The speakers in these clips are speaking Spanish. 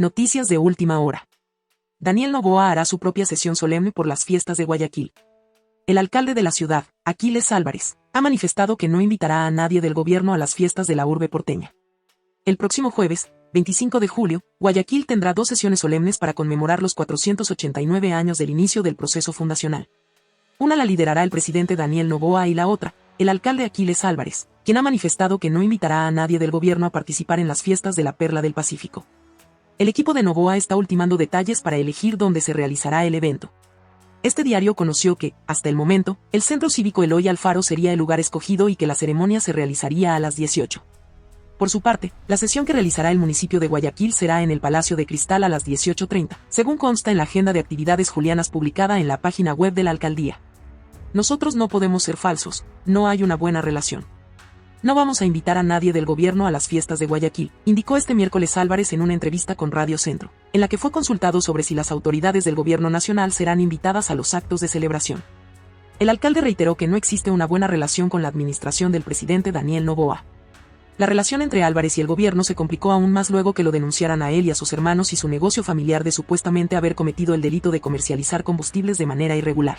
Noticias de última hora. Daniel Noboa hará su propia sesión solemne por las fiestas de Guayaquil. El alcalde de la ciudad, Aquiles Álvarez, ha manifestado que no invitará a nadie del gobierno a las fiestas de la urbe porteña. El próximo jueves, 25 de julio, Guayaquil tendrá 2 sesiones solemnes para conmemorar los 489 años del inicio del proceso fundacional. Una la liderará el presidente Daniel Noboa y la otra, el alcalde Aquiles Álvarez, quien ha manifestado que no invitará a nadie del gobierno a participar en las fiestas de la Perla del Pacífico. El equipo de Noboa está ultimando detalles para elegir dónde se realizará el evento. Este diario conoció que, hasta el momento, el Centro Cívico Eloy Alfaro sería el lugar escogido y que la ceremonia se realizaría a las 18. Por su parte, la sesión que realizará el municipio de Guayaquil será en el Palacio de Cristal a las 18:30, según consta en la agenda de actividades julianas publicada en la página web de la alcaldía. Nosotros no podemos ser falsos, no hay una buena relación. No vamos a invitar a nadie del gobierno a las fiestas de Guayaquil, indicó este miércoles Álvarez en una entrevista con Radio Centro, en la que fue consultado sobre si las autoridades del gobierno nacional serán invitadas a los actos de celebración. El alcalde reiteró que no existe una buena relación con la administración del presidente Daniel Noboa. La relación entre Álvarez y el gobierno se complicó aún más luego que lo denunciaran a él y a sus hermanos y su negocio familiar de supuestamente haber cometido el delito de comercializar combustibles de manera irregular.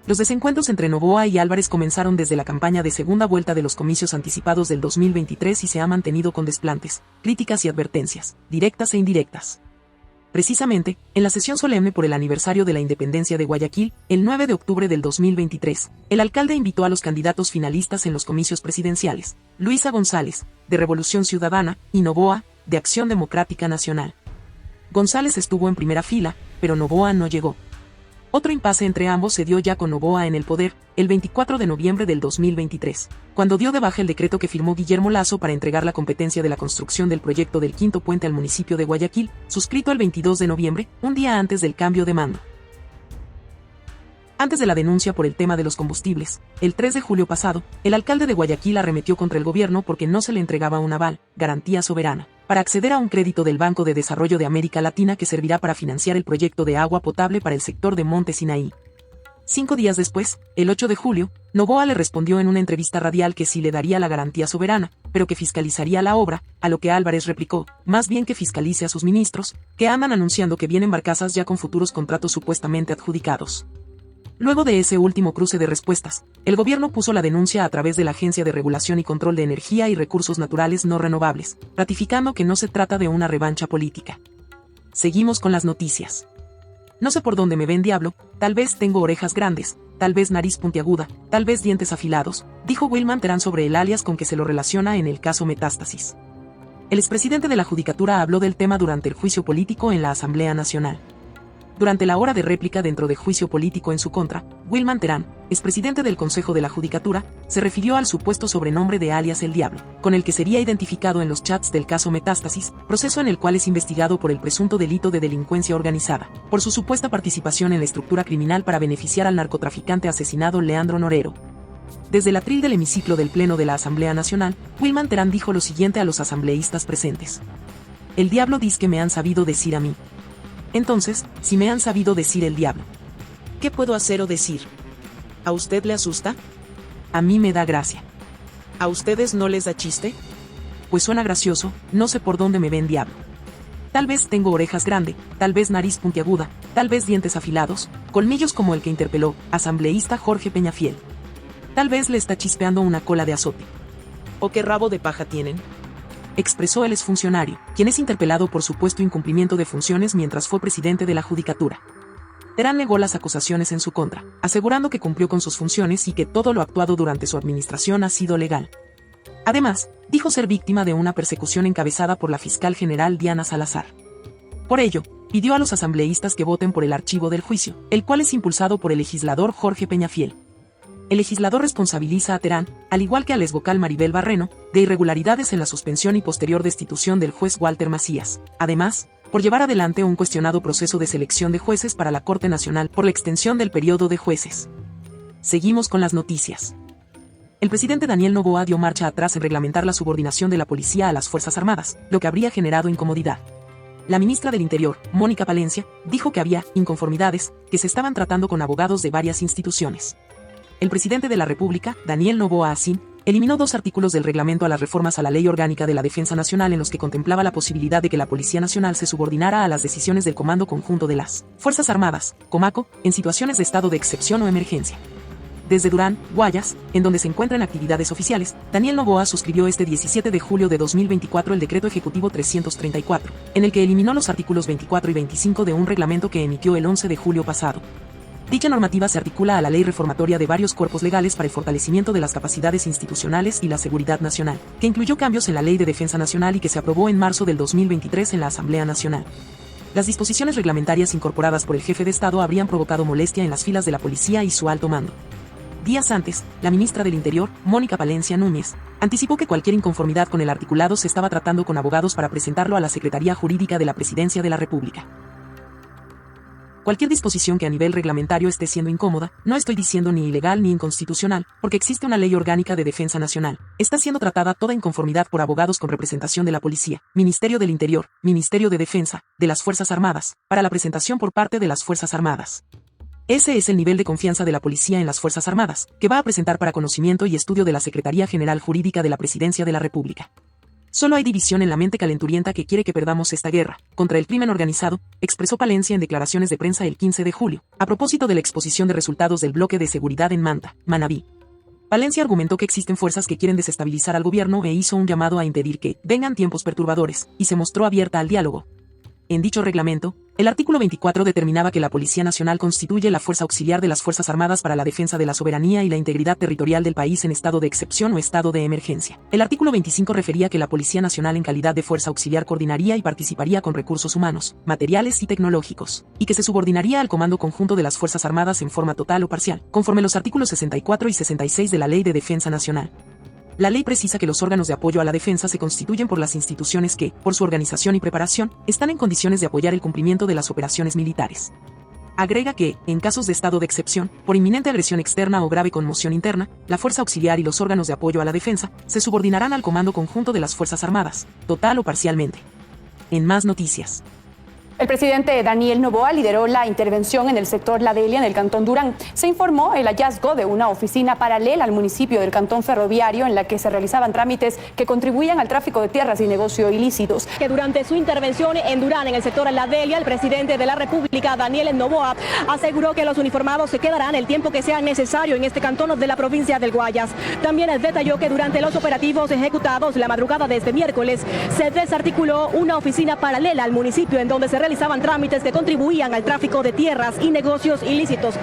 Los desencuentros entre Noboa y Álvarez comenzaron desde la campaña de segunda vuelta de los comicios anticipados del 2023 y se ha mantenido con desplantes, críticas y advertencias, directas e indirectas. Precisamente, en la sesión solemne por el aniversario de la independencia de Guayaquil, el 9 de octubre del 2023, el alcalde invitó a los candidatos finalistas en los comicios presidenciales, Luisa González, de Revolución Ciudadana, y Noboa, de Acción Democrática Nacional. González estuvo en primera fila, pero Noboa no llegó. Otro impasse entre ambos se dio ya con Noboa en el poder, el 24 de noviembre del 2023, cuando dio de baja el decreto que firmó Guillermo Lasso para entregar la competencia de la construcción del proyecto del quinto puente al municipio de Guayaquil, suscrito el 22 de noviembre, un día antes del cambio de mando. Antes de la denuncia por el tema de los combustibles, el 3 de julio pasado, el alcalde de Guayaquil arremetió contra el gobierno porque no se le entregaba un aval, garantía soberana, para acceder a un crédito del Banco de Desarrollo de América Latina que servirá para financiar el proyecto de agua potable para el sector de Monte Sinaí. 5 días después, el 8 de julio, Noboa le respondió en una entrevista radial que sí le daría la garantía soberana, pero que fiscalizaría la obra, a lo que Álvarez replicó, más bien que fiscalice a sus ministros, que andan anunciando que vienen barcazas ya con futuros contratos supuestamente adjudicados. Luego de ese último cruce de respuestas, el gobierno puso la denuncia a través de la Agencia de Regulación y Control de Energía y Recursos Naturales No Renovables, ratificando que no se trata de una revancha política. Seguimos con las noticias. No sé por dónde me ven diablo, tal vez tengo orejas grandes, tal vez nariz puntiaguda, tal vez dientes afilados, dijo Wilman Terán sobre el alias con que se lo relaciona en el caso Metástasis. El expresidente de la Judicatura habló del tema durante el juicio político en la Asamblea Nacional. Durante la hora de réplica dentro de juicio político en su contra, Wilman Terán, expresidente del Consejo de la Judicatura, se refirió al supuesto sobrenombre de alias El Diablo, con el que sería identificado en los chats del caso Metástasis, proceso en el cual es investigado por el presunto delito de delincuencia organizada, por su supuesta participación en la estructura criminal para beneficiar al narcotraficante asesinado Leandro Norero. Desde el atril del hemiciclo del Pleno de la Asamblea Nacional, Wilman Terán dijo lo siguiente a los asambleístas presentes. El diablo dice que me han sabido decir a mí. Entonces, si me han sabido decir el diablo, ¿qué puedo hacer o decir? ¿A usted le asusta? A mí me da gracia. ¿A ustedes no les da chiste? Pues suena gracioso, no sé por dónde me ven diablo. Tal vez tengo orejas grandes, tal vez nariz puntiaguda, tal vez dientes afilados, colmillos como el que interpeló, asambleísta Jorge Peñafiel. Tal vez le está chispeando una cola de azote. ¿O qué rabo de paja tienen? Expresó el exfuncionario, quien es interpelado por supuesto incumplimiento de funciones mientras fue presidente de la Judicatura. Terán negó las acusaciones en su contra, asegurando que cumplió con sus funciones y que todo lo actuado durante su administración ha sido legal. Además, dijo ser víctima de una persecución encabezada por la fiscal general Diana Salazar. Por ello, pidió a los asambleístas que voten por el archivo del juicio, el cual es impulsado por el legislador Jorge Peñafiel. El legislador responsabiliza a Terán, al igual que al exvocal Maribel Barreno, de irregularidades en la suspensión y posterior destitución del juez Walter Macías, además, por llevar adelante un cuestionado proceso de selección de jueces para la Corte Nacional por la extensión del periodo de jueces. Seguimos con las noticias. El presidente Daniel Noboa dio marcha atrás en reglamentar la subordinación de la policía a las Fuerzas Armadas, lo que habría generado incomodidad. La ministra del Interior, Mónica Palencia, dijo que había inconformidades que se estaban tratando con abogados de varias instituciones. El presidente de la República, Daniel Noboa Asín, eliminó 2 artículos del reglamento a las reformas a la Ley Orgánica de la Defensa Nacional en los que contemplaba la posibilidad de que la Policía Nacional se subordinara a las decisiones del Comando Conjunto de las Fuerzas Armadas, Comaco, en situaciones de estado de excepción o emergencia. Desde Durán, Guayas, en donde se encuentran actividades oficiales, Daniel Noboa suscribió este 17 de julio de 2024 el Decreto Ejecutivo 334, en el que eliminó los artículos 24 y 25 de un reglamento que emitió el 11 de julio pasado. Dicha normativa se articula a la ley reformatoria de varios cuerpos legales para el fortalecimiento de las capacidades institucionales y la seguridad nacional, que incluyó cambios en la Ley de Defensa Nacional y que se aprobó en marzo del 2023 en la Asamblea Nacional. Las disposiciones reglamentarias incorporadas por el jefe de Estado habrían provocado molestia en las filas de la policía y su alto mando. Días antes, la ministra del Interior, Mónica Palencia Núñez, anticipó que cualquier inconformidad con el articulado se estaba tratando con abogados para presentarlo a la Secretaría Jurídica de la Presidencia de la República. Cualquier disposición que a nivel reglamentario esté siendo incómoda, no estoy diciendo ni ilegal ni inconstitucional, porque existe una ley orgánica de defensa nacional, está siendo tratada toda inconformidad por abogados con representación de la Policía, Ministerio del Interior, Ministerio de Defensa, de las Fuerzas Armadas, para la presentación por parte de las Fuerzas Armadas. Ese es el nivel de confianza de la Policía en las Fuerzas Armadas, que va a presentar para conocimiento y estudio de la Secretaría General Jurídica de la Presidencia de la República. Solo hay división en la mente calenturienta que quiere que perdamos esta guerra contra el crimen organizado, expresó Palencia en declaraciones de prensa el 15 de julio, a propósito de la exposición de resultados del bloque de seguridad en Manta, Manabí. Palencia argumentó que existen fuerzas que quieren desestabilizar al gobierno e hizo un llamado a impedir que vengan tiempos perturbadores, y se mostró abierta al diálogo. En dicho reglamento, el artículo 24 determinaba que la Policía Nacional constituye la fuerza auxiliar de las Fuerzas Armadas para la defensa de la soberanía y la integridad territorial del país en estado de excepción o estado de emergencia. El artículo 25 refería que la Policía Nacional en calidad de fuerza auxiliar coordinaría y participaría con recursos humanos, materiales y tecnológicos, y que se subordinaría al Comando Conjunto de las Fuerzas Armadas en forma total o parcial, conforme los artículos 64 y 66 de la Ley de Defensa Nacional. La ley precisa que los órganos de apoyo a la defensa se constituyen por las instituciones que, por su organización y preparación, están en condiciones de apoyar el cumplimiento de las operaciones militares. Agrega que, en casos de estado de excepción, por inminente agresión externa o grave conmoción interna, la fuerza auxiliar y los órganos de apoyo a la defensa se subordinarán al Comando Conjunto de las Fuerzas Armadas, total o parcialmente. En más noticias. El presidente Daniel Noboa lideró la intervención en el sector La Delia, en el cantón Durán. Se informó el hallazgo de una oficina paralela al municipio del cantón ferroviario en la que se realizaban trámites que contribuían al tráfico de tierras y negocios ilícitos. Que durante su intervención en Durán, en el sector La Delia, el presidente de la República, Daniel Noboa, aseguró que los uniformados se quedarán el tiempo que sea necesario en este cantón de la provincia del Guayas. También detalló que durante los operativos ejecutados la madrugada de este miércoles se desarticuló una oficina paralela al municipio en donde se realizaban trámites que contribuían al tráfico de tierras y negocios ilícitos.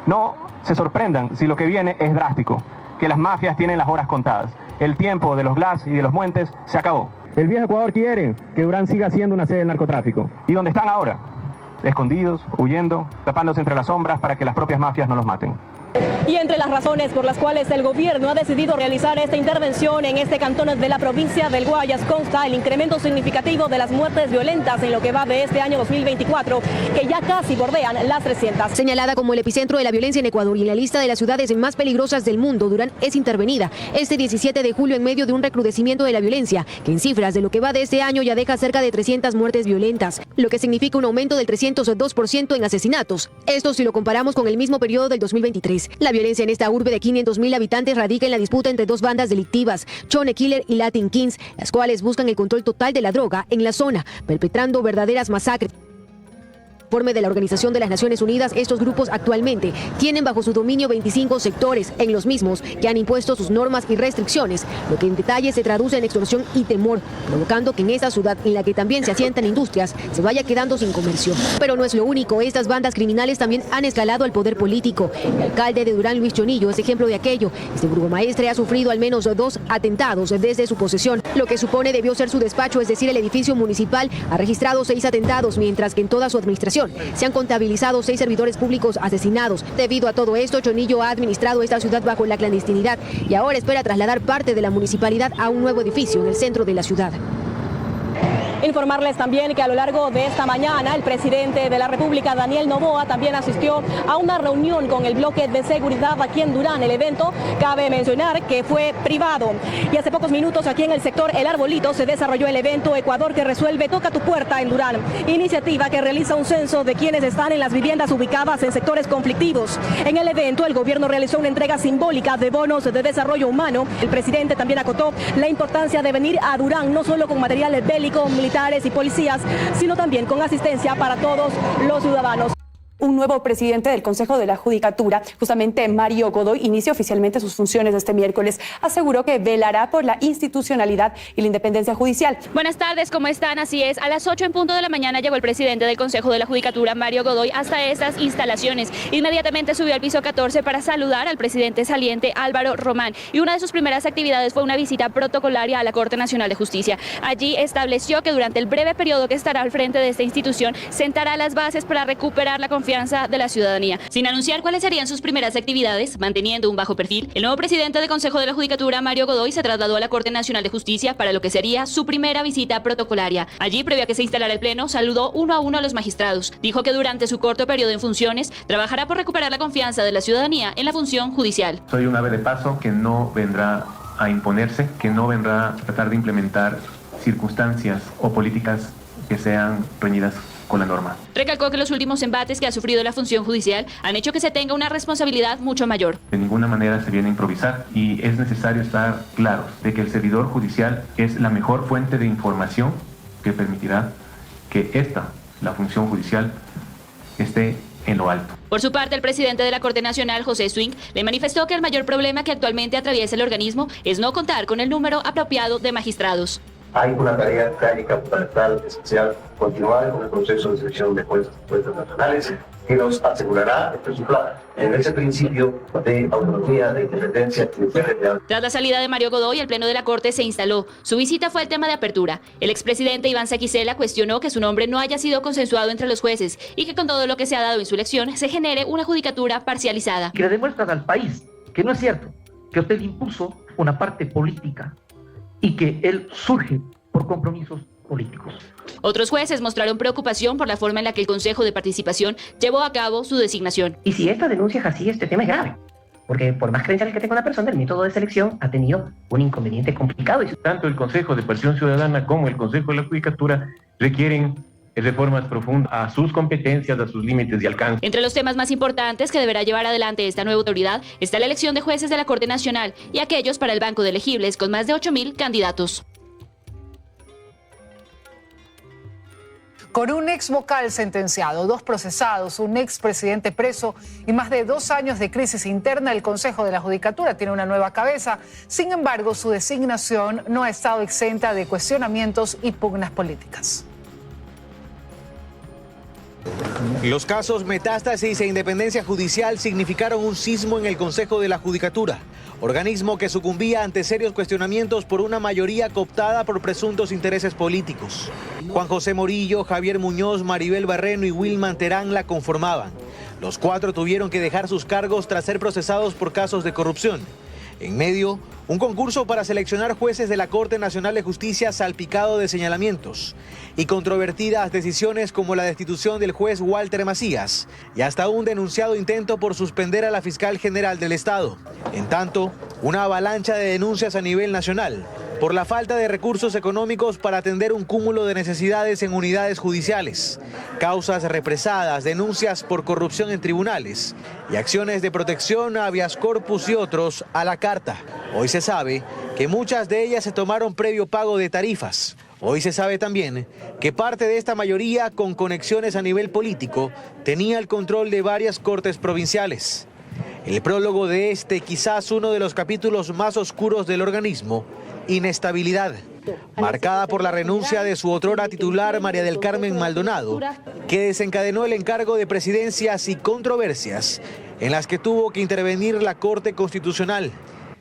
No se sorprendan si lo que viene es drástico, que las mafias tienen las horas contadas. El tiempo de los Glass y de los Muentes se acabó. El viejo Ecuador quiere que Durán siga siendo una sede del narcotráfico. ¿Y dónde están ahora? Escondidos, huyendo, tapándose entre las sombras para que las propias mafias no los maten. Y entre las razones por las cuales el gobierno ha decidido realizar esta intervención en este cantón de la provincia del Guayas consta el incremento significativo de las muertes violentas en lo que va de este año 2024, que ya casi bordean las 300. Señalada como el epicentro de la violencia en Ecuador y en la lista de las ciudades más peligrosas del mundo, Durán es intervenida este 17 de julio en medio de un recrudecimiento de la violencia, que en cifras de lo que va de este año ya deja cerca de 300 muertes violentas, lo que significa un aumento del 302% en asesinatos. Esto si lo comparamos con el mismo periodo del 2023. La violencia en esta urbe de 500,000 habitantes radica en la disputa entre dos bandas delictivas, Chone Killer y Latin Kings, las cuales buscan el control total de la droga en la zona, perpetrando verdaderas masacres. Informe de la Organización de las Naciones Unidas, estos grupos actualmente tienen bajo su dominio 25 sectores, en los mismos que han impuesto sus normas y restricciones, lo que en detalle se traduce en extorsión y temor, provocando que en esta ciudad, en la que también se asientan industrias, se vaya quedando sin comercio. Pero no es lo único, estas bandas criminales también han escalado al poder político. El alcalde de Durán, Luis Chonillo, es ejemplo de aquello. Este burgomaestre ha sufrido al menos 2 atentados desde su posesión, lo que supone debió ser su despacho, es decir, el edificio municipal ha registrado 6 atentados, mientras que en toda su administración se han contabilizado 6 servidores públicos asesinados. Debido a todo esto, Chonillo ha administrado esta ciudad bajo la clandestinidad y ahora espera trasladar parte de la municipalidad a un nuevo edificio en el centro de la ciudad. Informarles también que a lo largo de esta mañana el presidente de la República, Daniel Noboa, también asistió a una reunión con el bloque de seguridad aquí en Durán. El evento, cabe mencionar que fue privado. Y hace pocos minutos aquí en el sector El Arbolito se desarrolló el evento Ecuador que resuelve Toca tu puerta en Durán, iniciativa que realiza un censo de quienes están en las viviendas ubicadas en sectores conflictivos. En el evento el gobierno realizó una entrega simbólica de bonos de desarrollo humano. El presidente también acotó la importancia de venir a Durán no solo con material bélico, militares y policías, sino también con asistencia para todos los ciudadanos. Un nuevo presidente del Consejo de la Judicatura, justamente Mario Godoy, inicia oficialmente sus funciones este miércoles. Aseguró que velará por la institucionalidad y la independencia judicial. Buenas tardes, ¿cómo están? Así es, a las 8 en punto de la mañana llegó el presidente del Consejo de la Judicatura, Mario Godoy, hasta estas instalaciones. Inmediatamente subió al piso 14 para saludar al presidente saliente Álvaro Román. Y una de sus primeras actividades fue una visita protocolaria a la Corte Nacional de Justicia. Allí estableció que durante el breve periodo que estará al frente de esta institución, sentará las bases para recuperar la confianza de la ciudadanía. Sin anunciar cuáles serían sus primeras actividades, manteniendo un bajo perfil, el nuevo presidente del Consejo de la Judicatura, Mario Godoy, se trasladó a la Corte Nacional de Justicia para lo que sería su primera visita protocolaria. Allí, previo a que se instalara el pleno, saludó uno a uno a los magistrados. Dijo que durante su corto periodo en funciones, trabajará por recuperar la confianza de la ciudadanía en la función judicial. Soy un ave de paso que no vendrá a imponerse, que no vendrá a tratar de implementar circunstancias o políticas que sean reñidas con la norma. Recalcó que los últimos embates que ha sufrido la función judicial han hecho que se tenga una responsabilidad mucho mayor. De ninguna manera se viene a improvisar y es necesario estar claros de que el servidor judicial es la mejor fuente de información que permitirá que la función judicial, esté en lo alto. Por su parte, el presidente de la Corte Nacional, José Swing, le manifestó que el mayor problema que actualmente atraviesa el organismo es no contar con el número apropiado de magistrados. Hay una tarea técnica fundamental, esencial, continuar con el proceso de selección de jueces nacionales que nos asegurará en ese principio de autonomía, de independencia y de integridad. Tras la salida de Mario Godoy, el Pleno de la Corte se instaló. Su visita fue el tema de apertura. El expresidente Iván Saquicela cuestionó que su nombre no haya sido consensuado entre los jueces y que con todo lo que se ha dado en su elección se genere una judicatura parcializada. Que le demuestran al país que no es cierto, que usted impuso una parte política y que él surge por compromisos políticos. Otros jueces mostraron preocupación por la forma en la que el Consejo de Participación llevó a cabo su designación. Y si esta denuncia es así, este tema es grave, porque por más credenciales que tenga una persona, el método de selección ha tenido un inconveniente complicado. Tanto el Consejo de Participación Ciudadana como el Consejo de la Judicatura requieren reformas profundas a sus competencias, a sus límites y alcance. Entre los temas más importantes que deberá llevar adelante esta nueva autoridad está la elección de jueces de la Corte Nacional y aquellos para el banco de elegibles con más de 8.000 candidatos. Con un ex vocal sentenciado, 2 procesados, un ex presidente preso y más de 2 años de crisis interna, el Consejo de la Judicatura tiene una nueva cabeza. Sin embargo, su designación no ha estado exenta de cuestionamientos y pugnas políticas. Los casos Metástasis e Independencia Judicial significaron un sismo en el Consejo de la Judicatura, organismo que sucumbía ante serios cuestionamientos por una mayoría cooptada por presuntos intereses políticos. Juan José Morillo, Javier Muñoz, Maribel Barreno y Wilman Terán la conformaban. Los 4 tuvieron que dejar sus cargos tras ser procesados por casos de corrupción. En medio, un concurso para seleccionar jueces de la Corte Nacional de Justicia salpicado de señalamientos y controvertidas decisiones como la destitución del juez Walter Macías y hasta un denunciado intento por suspender a la fiscal general del Estado. En tanto, una avalancha de denuncias a nivel nacional por la falta de recursos económicos para atender un cúmulo de necesidades en unidades judiciales, causas represadas, denuncias por corrupción en tribunales y acciones de protección a habeas corpus y otros a la carta. Hoy se sabe que muchas de ellas se tomaron previo pago de tarifas. Hoy se sabe también que parte de esta mayoría con conexiones a nivel político tenía el control de varias cortes provinciales. El prólogo de este, quizás uno de los capítulos más oscuros del organismo, inestabilidad, marcada por la renuncia de su otrora titular María del Carmen Maldonado, que desencadenó el encargo de presidencias y controversias en las que tuvo que intervenir la Corte Constitucional,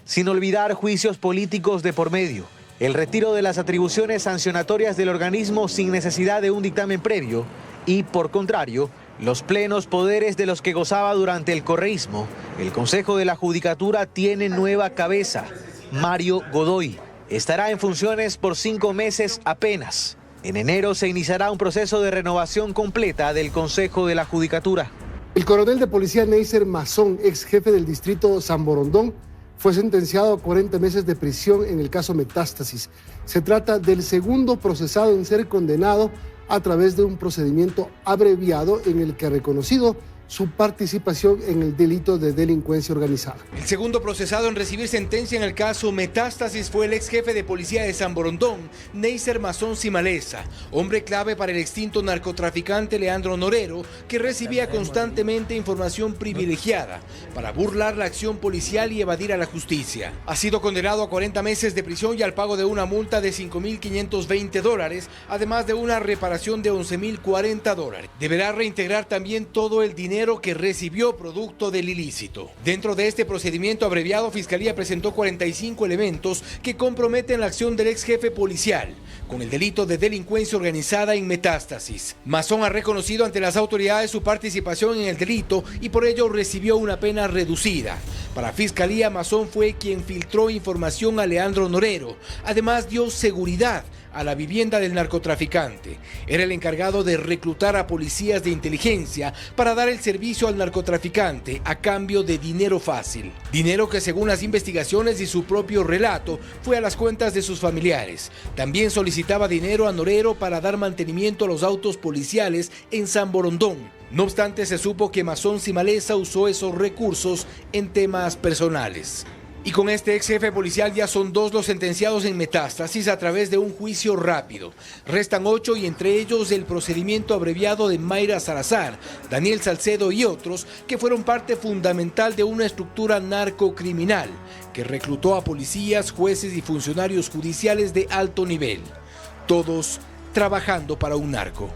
sin olvidar juicios políticos de por medio, el retiro de las atribuciones sancionatorias del organismo sin necesidad de un dictamen previo y, por contrario, los plenos poderes de los que gozaba durante el correísmo. El Consejo de la Judicatura tiene nueva cabeza, Mario Godoy. Estará en funciones por 5 meses apenas. En enero se iniciará un proceso de renovación completa del Consejo de la Judicatura. El coronel de policía Neisser Mazón, ex jefe del distrito San Borondón, fue sentenciado a 40 meses de prisión en el caso Metástasis. Se trata del segundo procesado en ser condenado a través de un procedimiento abreviado en el que ha reconocido su participación en el delito de delincuencia organizada. El segundo procesado en recibir sentencia en el caso Metástasis fue el ex jefe de policía de San Borondón, Neisser Mazón Simalesa, hombre clave para el extinto narcotraficante Leandro Norero, que recibía constantemente información privilegiada para burlar la acción policial y evadir a la justicia. Ha sido condenado a 40 meses de prisión y al pago de una multa de $5.520, además de una reparación de $11.040. Deberá reintegrar también todo el dinero que recibió producto del ilícito. Dentro de este procedimiento abreviado, Fiscalía presentó 45 elementos que comprometen la acción del ex jefe policial con el delito de delincuencia organizada en Metástasis. Mazón ha reconocido ante las autoridades su participación en el delito y por ello recibió una pena reducida. Para Fiscalía, Mazón fue quien filtró información a Leandro Norero. Además, dio seguridad a la vivienda del narcotraficante. Era el encargado de reclutar a policías de inteligencia para dar el servicio al narcotraficante a cambio de dinero fácil. Dinero que, según las investigaciones y su propio relato, fue a las cuentas de sus familiares. También solicitaba dinero a Norero para dar mantenimiento a los autos policiales en San Borondón. No obstante, se supo que Mazón Simalesa usó esos recursos en temas personales. Y con este ex jefe policial ya son 2 los sentenciados en Metástasis a través de un juicio rápido. Restan 8 y entre ellos el procedimiento abreviado de Mayra Salazar, Daniel Salcedo y otros que fueron parte fundamental de una estructura narcocriminal que reclutó a policías, jueces y funcionarios judiciales de alto nivel. Todos trabajando para un narco.